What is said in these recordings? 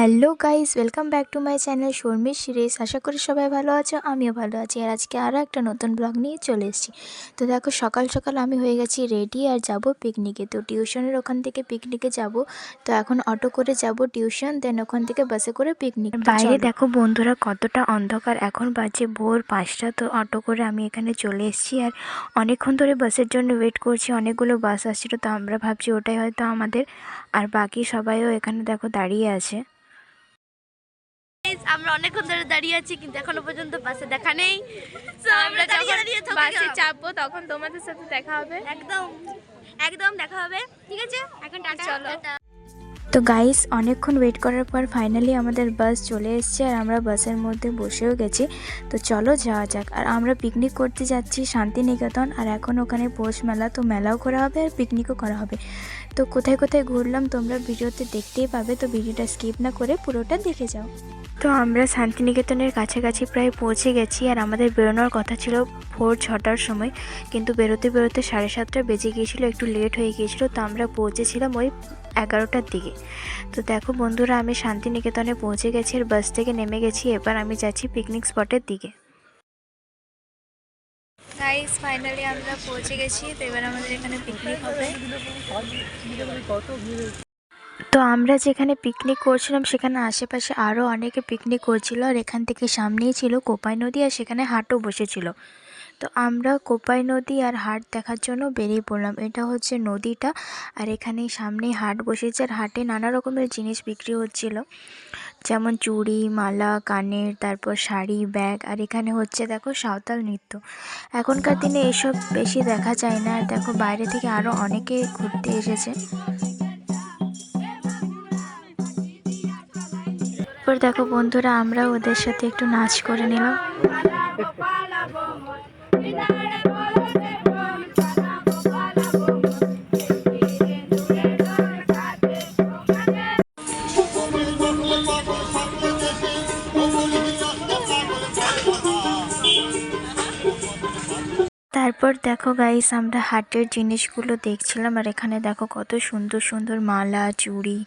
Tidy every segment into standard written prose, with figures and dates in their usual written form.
Hello guys, welcome back to my channel শর্মির series. আশা করি সবাই ভালো আছো, আমিও ভালো আছি। আর আজকে আরও একটা নতুন ব্লগ নিয়ে চলে এসেছি। তো দেখো, সকাল সকাল আমি হয়ে গেছি রেডি আর যাব পিকনিকে। তো টিউশনের ওখান থেকে পিকনিকে যাব। তো এখন অটো করে যাব টিউশন, দেন ওখান থেকে বাসে করে পিকনিক। বাইরে দেখো বন্ধুরা কতটা অন্ধকার, এখন বাজে ভোর 5টা। তো অটো করে আমি এখানে চলে এসেছি আর অনেকক্ষণ ধরে বাসের জন্য ওয়েট করছি। অনেকগুলো বাস আসছিল, তো আমরা ভাবছি ওটাই হয়তো আমাদের। আর বাকি সবাইও এখানে দেখো দাঁড়িয়ে আছে। আমরা অনেকক্ষণ ধরে দাঁড়িয়ে আছি, কিন্তু এখনো পর্যন্ত বাসে দেখা নেই। আমরা যখন বাসে চাপবো তখন তোমাদের সাথে দেখা হবে। একদম একদম দেখা হবে। ঠিক আছে, এখন টাটা, চলো। তো গাইস, অনেকক্ষণ ওয়েট করার পর ফাইনালি আমাদের বাস চলে এসেছে আর আমরা বাসের মধ্যে বসেও গেছি। তো চলো যাওয়া যাক। আর আমরা পিকনিক করতে যাচ্ছি শান্তিনিকেতন। আর এখন ওখানে পৌষ মেলা, তো মেলাও করা হবে আর পিকনিকও করা হবে। তো কোথায় কোথায় ঘুরলাম তোমরা ভিডিওতে দেখতেই পাবে, তো ভিডিওটা স্কিপ না করে পুরোটা দেখে যাও। তো আমরা শান্তিনিকেতনের কাছাকাছি প্রায় পৌঁছে গেছি আর আমাদের বেরোনোর কথা ছিল ভোর 6টার সময়, কিন্তু বেরোতে বেরোতে 7:30 বেজে গিয়েছিলো, একটু লেট হয়ে গিয়েছিলো। তো আমরা পৌঁছেছিলাম ওই 11টার দিকে। তো দেখো বন্ধুরা, আমি শান্তিনিকেতনে পৌঁছে গেছি আর বাস থেকে নেমে গেছি। এবার আমি যাচ্ছি পিকনিক স্পটের দিকে। গাইস, ফাইনালি আমরা পৌঁছে গেছি। তো এবার আমাদের এখানে পিকনিক হবে। তো আমরা যেখানে পিকনিক করছিলাম সেখানে আশেপাশে আরও অনেকে পিকনিক করছিল। আর এখান থেকে সামনেই ছিল কোপাই নদী, আর সেখানে হাটও বসেছিল। তো আমরা কোপাই নদী আর হাট দেখার জন্য বেরিয়ে পড়লাম। এটা হচ্ছে নদীটা, আর এখানে সামনেই হাট বসেছে। আর হাটে নানা রকমের জিনিস বিক্রি হচ্ছিল, যেমন চুড়ি, মালা, কানের, তারপর শাড়ি, ব্যাগ। আর এখানে হচ্ছে দেখো সাঁওতাল নৃত্য। এখনকার দিনে এসব বেশি দেখা যায় না। আর দেখো বাইরে থেকে আরও অনেকে ঘুরতে এসেছে। এরপর দেখো বন্ধুরা, আমরা ওদের সাথে একটু নাচ করে নিলাম। তারপর দেখো গাইস, আমরা হাটের জিনিসগুলো দেখছিলাম। আর এখানে দেখো কত সুন্দর সুন্দর মালা, চুড়ি,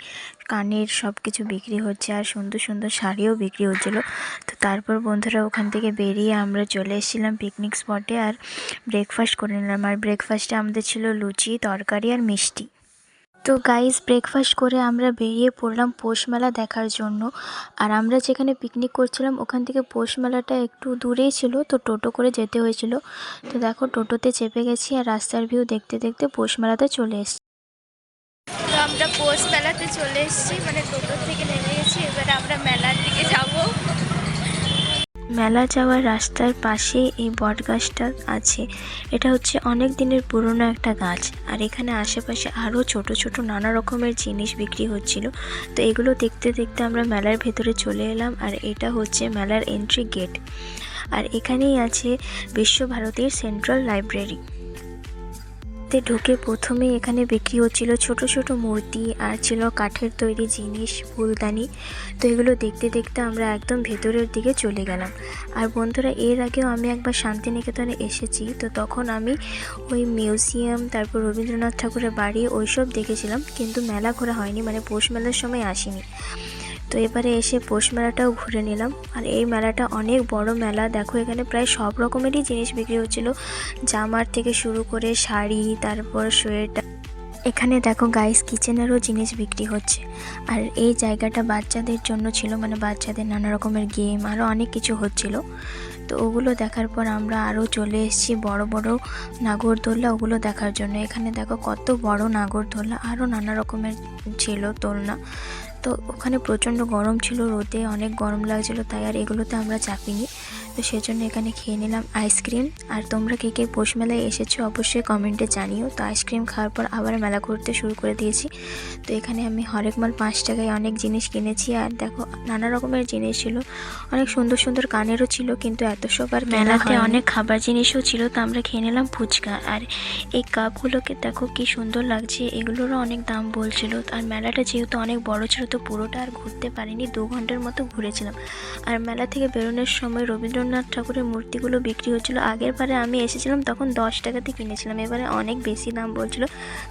কানের সব কিছু বিক্রি হচ্ছে, আর সুন্দর সুন্দর শাড়িও বিক্রি হচ্ছিলো। তো তারপর বন্ধুরা ওখান থেকে বেরিয়ে আমরা চলে এসেছিলাম পিকনিক স্পটে আর ব্রেকফাস্ট করে নিলাম। আর ব্রেকফাস্টে আমাদের ছিল লুচি, তরকারি আর মিষ্টি। তো গাইস, ব্রেকফাস্ট করে আমরা বেরিয়ে পড়লাম পৌষ মেলা দেখার জন্য। আর আমরা যেখানে পিকনিক করছিলাম ওখান থেকে পৌষ মেলাটা একটু দূরেই ছিল, তো টোটো করে যেতে হয়েছিল। তো দেখো, টোটোতে চেপে গেছি আর রাস্তার ভিউ দেখতে দেখতে পৌষ মেলাতে চলে এসেছি। তো আমরা পৌষ মেলাতে চলে এসেছি, মানে টোটো থেকে নেমে গেছি। এবারে আমরা মেলার দিকে যাব। মেলা যাওয়ার রাস্তার পাশে এই বট গাছটা আছে। এটা হচ্ছে অনেক দিনের পুরনো একটা গাছ। আর এখানে আশেপাশে আরও ছোট ছোট নানা রকমের জিনিস বিক্রি হচ্ছিল। তো এগুলো দেখতে দেখতে আমরা মেলার ভেতরে চলে এলাম। আর এটা হচ্ছে মেলার এন্ট্রি গেট। আর এখানেই আছে বিশ্বভারতীর সেন্ট্রাল লাইব্রেরি। ঢুকে প্রথমে এখানে বিক্রি হচ্ছিল ছোট ছোট মূর্তি, আর ছিল কাঠের তৈরি জিনিস, ফুলদানি। তো এগুলো দেখতে দেখতে আমরা একদম ভেতরের দিকে চলে গেলাম। আর বন্ধুরা, এর আগেও আমি একবার শান্তিনিকেতনে এসেছি। তো তখন আমি ওই মিউজিয়াম, তারপর রবীন্দ্রনাথ ঠাকুরের বাড়ি ওইসব দেখেছিলাম, কিন্তু মেলা ঘোরা হয়নি, মানে পৌষ মেলার সময় আসিনি। তো এবারে এসে পৌষ মেলাটাও ঘুরে নিলাম। আর এই মেলাটা অনেক বড় মেলা। দেখো, এখানে প্রায় সব রকমেরই জিনিস বিক্রি হচ্ছিল, জামার থেকে শুরু করে শাড়ি, তারপর সোয়েটার। এখানে দেখো গাইস, কিচেনেরও জিনিস বিক্রি হচ্ছে। আর এই জায়গাটা বাচ্চাদের জন্য ছিল, মানে বাচ্চাদের নানা রকমের গেম আরও অনেক কিছু হচ্ছিল। তো ওগুলো দেখার পর আমরা আরও চলে এসেছি বড় বড় নাগরদোলনা, ওগুলো দেখার জন্য। এখানে দেখো কত বড় নাগরদোলনা, আরও নানা রকমের ছিল দোলনা। তো ওখানে প্রচণ্ড গরম ছিল, রোদে অনেক গরম লাগছিলো, তাই আর এগুলোতে আমরা চাপিনি। তো সেজন্য এখানে খেয়ে নিলাম আইসক্রিম। আর তোমরা কে কে পৌষ মেলায় এসেছো অবশ্যই কমেন্টে জানিও। তো আইসক্রিম খাওয়ার পর আবার মেলা ঘুরতে শুরু করে দিয়েছি। তো এখানে আমি হরেক মাল 5 টাকায় অনেক জিনিস কিনেছি। আর দেখো নানা রকমের জিনিস ছিল, অনেক সুন্দর সুন্দর কানেরও ছিল, কিন্তু এত সব আর মেলাতে অনেক খাবার জিনিসও ছিল। তো আমরা খেয়ে নিলাম ফুচকা। আর এই কাপগুলোকে দেখো কি সুন্দর লাগছে, এগুলোরও অনেক দাম বলছিল। আর মেলাটা যেহেতু অনেক বড় ছিল, তো পুরোটা আর ঘুরতে পারিনি, 2 ঘন্টার মতো ঘুরেছিলাম। আর মেলা থেকে বেরোনোর সময় রবীন্দ্র জগন্নাথ ঠাকুরের মূর্তিগুলো বিক্রি হচ্ছিলো। আগের বারে আমি এসেছিলাম তখন 10 টাকাতে কিনেছিলাম, এবারে অনেক বেশি দাম বলছিল,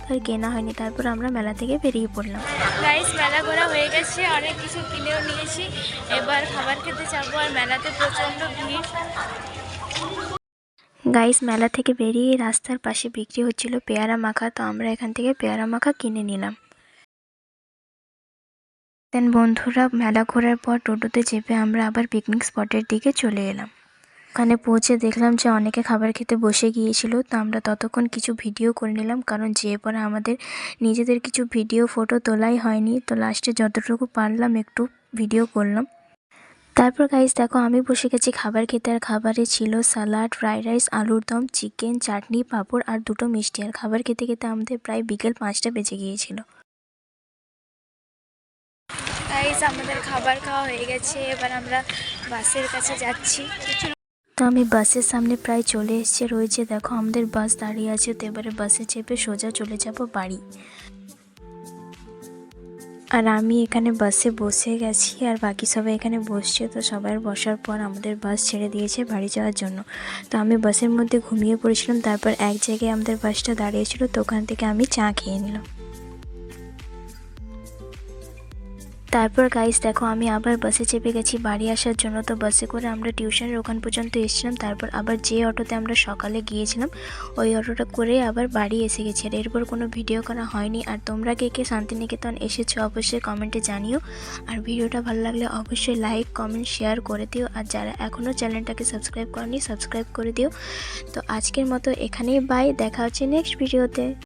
তাই কেনা হয়নি। তারপর আমরা মেলা থেকে বেরিয়ে পড়লাম। গাইস মেলা ঘোরা হয়ে গেছে, অনেক কিছু কিনেও নিয়েছি, এবার খাবার খেতে যাবো। আর মেলাতে প্রচণ্ড ভিড়। গাইস মেলা থেকে বেরিয়ে রাস্তার পাশে বিক্রি হচ্ছিল পেয়ারা মাখা, তো আমরা এখান থেকে পেয়ারা মাখা কিনে নিলাম। দেন বন্ধুরা মেলা ঘোরার পর টোটোতে চেপে আমরা আবার পিকনিক স্পটের দিকে চলে এলাম। ওখানে পৌঁছে দেখলাম যে অনেকে খাবার খেতে বসে গিয়েছিল, তো আমরা ততক্ষণ কিছু ভিডিও করে নিলাম, কারণ যেয়ে পরে আমাদের নিজেদের কিছু ভিডিও ফটো তোলাই হয়নি, তো লাস্টে যতটুকু পারলাম একটু ভিডিও করলাম। তারপর গাইস দেখো আমি বসে গেছি খাবার খেতে, আর খাবারে ছিল সালাড, ফ্রাইড রাইস, আলুর দম, চিকেন, চাটনি, পাঁপড় আর 2টো মিষ্টি। আর খাবার খেতে খেতে আমাদের প্রায় বিকেল 5টা বেজে গিয়েছিল। গাইস আমাদের খাবার খাওয়া হয়ে গেছে, এবার আমরা বাসের কাছে যাচ্ছি। তো আমি বাসের সামনে প্রায় চলে এসেছি, রয়েছে দেখো আমাদের বাস দাঁড়িয়ে আছে, তো এবারে বাসে চেপে সোজা চলে যাব বাড়ি। আর আমি এখানে বাসে বসে গেছি, আর বাকি সবাই এখানে বসছে। তো সবার বসার পর আমাদের বাস ছেড়ে দিয়েছে বাড়ি যাওয়ার জন্য। তো আমি বাসের মধ্যে ঘুমিয়ে পড়েছিলাম, তারপর এক জায়গায় আমাদের বাসটা দাঁড়িয়েছিল, তো ওখান থেকে আমি চা খেয়ে নিলাম। তারপর গাইস দেখো আমি আবার বাসে চেপে গেছি বাড়ি আসার জন্য। তো বাসে করে আমরা টিউশনের ওখান পর্যন্ত এসেছিলাম, তারপর আবার যে অটোতে আমরা সকালে গিয়েছিলাম ওই অটোটা করে আবার বাড়ি এসে গেছি। আর এরপর কোনো ভিডিও করা হয়নি। আর তোমরা কে কে শান্তিনিকেতন এসেছো অবশ্যই কমেন্টে জানিও। আর ভিডিওটা ভালো লাগলে অবশ্যই লাইক, কমেন্ট, শেয়ার করে দিও। আর যারা এখনও চ্যানেলটাকে সাবস্ক্রাইব করনি সাবস্ক্রাইব করে দিও। তো আজকের মতো এখানেই বাই, দেখা হচ্ছে নেক্সট ভিডিওতে।